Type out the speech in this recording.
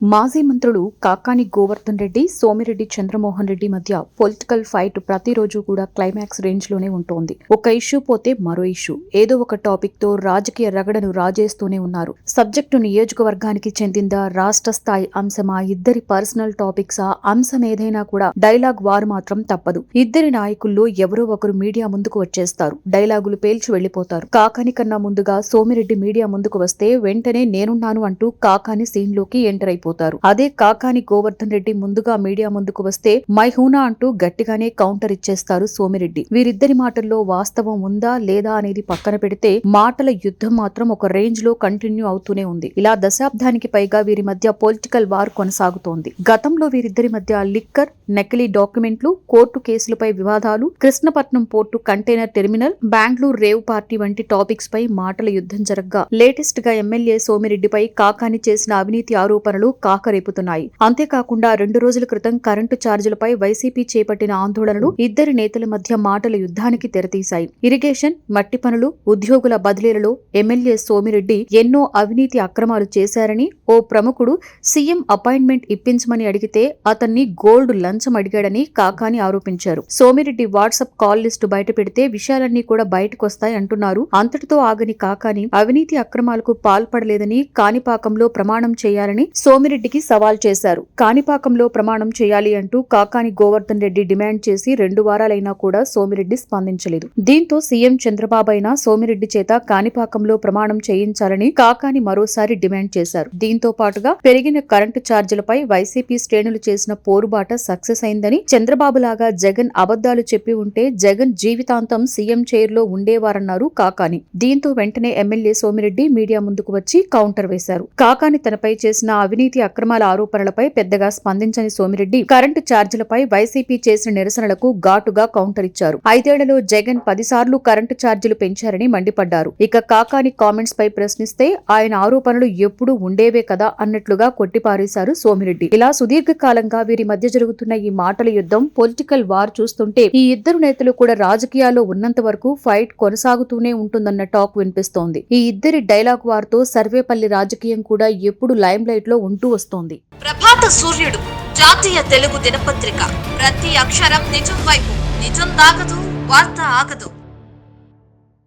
మాజీ మంత్రులు కాకాని గోవర్ధన్ రెడ్డి, సోమిరెడ్డి చంద్రమోహన్ రెడ్డి మధ్య పొలిటికల్ ఫైట్ ప్రతిరోజు కూడా క్లైమాక్స్ రేంజ్ లోనే ఉంటోంది. ఒక ఇష్యూ పోతే మరో ఇష్యూ, ఏదో ఒక టాపిక్ తో రాజకీయ రగడను రాజేస్తూనే ఉన్నారు. సబ్జెక్టు నియోజకవర్గానికి చెందిందా, రాష్ట్ర స్థాయి అంశమా, ఇద్దరి పర్సనల్ టాపిక్సా, అంశం ఏదైనా కూడా డైలాగ్ వారు మాత్రం తప్పదు. ఇద్దరి నాయకుల్లో ఎవరో ఒకరు మీడియా ముందుకు వచ్చేస్తారు, డైలాగులు పేల్చి వెళ్లిపోతారు. కాకాని కన్నా ముందుగా సోమిరెడ్డి మీడియా ముందుకు వస్తే వెంటనే నేనున్నాను అంటూ కాకాని సీన్ లోకి ఎంటర్ అయిపోతారు. అదే కాకాని గోవర్ధన్ రెడ్డి ముందుగా మీడియా ముందుకు వస్తే మైహూనా అంటూ గట్టిగానే కౌంటర్ ఇచ్చేస్తారు సోమిరెడ్డి. వీరిద్దరి మాటల్లో వాస్తవం ఉందా లేదా అనేది పక్కన పెడితే మాటల యుద్ధం మాత్రం ఒక రేంజ్ లో కంటిన్యూ అవుతూనే ఉంది. ఇలా దశాబ్దానికి పైగా వీరి మధ్య పొలిటికల్ వార్ కొనసాగుతోంది. గతంలో వీరిద్దరి మధ్య లిక్కర్, నకిలీ డాక్యుమెంట్లు, కోర్టు కేసులపై వివాదాలు, Krishnapatnam port container terminal, Bengaluru rave party వంటి టాపిక్స్ పై మాటల యుద్ధం జరగ్గా లేటెస్ట్ గా ఎమ్మెల్యే సోమిరెడ్డిపై కాకాని చేసిన అవినీతి ఆరోపణలు కాకరేపుతున్నాయి. అంతేకాకుండా 2 రోజుల క్రితం కరెంటు ఛార్జీలపై వైసీపీ చేపట్టిన ఆందోళనలు ఇద్దరి నేతల మధ్య మాటల యుద్ధానికి తెరతీశాయి. ఇరిగేషన్, మట్టి పనులు, ఉద్యోగుల బదిలీలలో ఎమ్మెల్యే సోమిరెడ్డి ఎన్నో అవినీతి అక్రమాలు చేశారని ఓ ప్రముఖుడు సీఎం అపాయింట్మెంట్ ఇప్పించమని అడిగితే అతన్ని గోల్డ్ లంచం అడిగాడని కాకాని ఆరోపించారు. సోమిరెడ్డి వాట్సాప్ కాల్ లిస్టు బయట పెడితే విషయాలన్నీ కూడా బయటకొస్తాయి అంటున్నారు. అంతటితో ఆగని కాకాని అవినీతి అక్రమాలకు పాల్పడలేదని కాణిపాకంలో ప్రమాణం చేయాలని సోమిరెడ్డికి సవాల్ చేశారు. కాణిపాకంలో ప్రమాణం చేయాలి అంటూ కాకాని గోవర్ధన్ రెడ్డి డిమాండ్ చేసి 2 వారాలైనా కూడా సోమిరెడ్డి స్పందించలేదు. దీంతో సీఎం చంద్రబాబు అయినా సోమిరెడ్డి చేత కాణిపాకంలో ప్రమాణం చేయించాలని కాకాని మరోసారి డిమాండ్ చేశారు. దీంతో పాటుగా పెరిగిన కరెంటు ఛార్జీలపై వైసీపీ శ్రేణులు చేసిన పోరుబాట సక్సెస్ అయిందని, చంద్రబాబులాగా జగన్ అబద్దాలు చెప్పి ఉంటే జగన్ జీవితాంతం సీఎం చైర్ లో ఉండేవారన్నారు కాకాని. దీంతో వెంటనే ఎమ్మెల్యే సోమిరెడ్డి మీడియా ముందుకు వచ్చి కౌంటర్ వేశారు. కాకాని తనపై చేసిన అవినీతి అక్రమాల ఆరోపణలపై పెద్దగా స్పందించని సోమిరెడ్డి కరెంటు ఛార్జీలపై వైసీపీ చేసిన నిరసనలకు ఘాటుగా కౌంటర్ ఇచ్చారు. 5 ఏళ్లలో జగన్ 10 సార్లు కరెంటు ఛార్జీలు పెంచారని మండిపడ్డారు. ఇక కాకాని కామెంట్స్ పై ప్రశ్నిస్తే ఆయన ఆరోపణలు ఎప్పుడూ ఉండేవే కదా అన్నట్లుగా కొట్టిపారేశారు సోమిరెడ్డి. ఇలా సుదీర్ఘకాలంగా వీరి మధ్య జరుగుతున్న ఈ మాటల యుద్ధం, పొలిటికల్ వార్ చూస్తుంటే ఈ ఇద్దరు నేతలు కూడా రాజకీయాల్లో ఉన్నంత వరకు ఫైట్ కొనసాగుతూనే ఉంటుందన్న టాక్ వినిపిస్తోంది. ఈ ఇద్దరి డైలాగ్ వార్ తో సర్వేపల్లి రాజకీయం కూడా ఎప్పుడు లైమ్ లైట్ లో ఉంటూ వస్తోంది. ప్రభాత సూర్యుడు జాతీయ తెలుగు దినపత్రిక. ప్రతి అక్షరం నిజం వైపు. నిజం దాగదు, వార్త ఆగదు.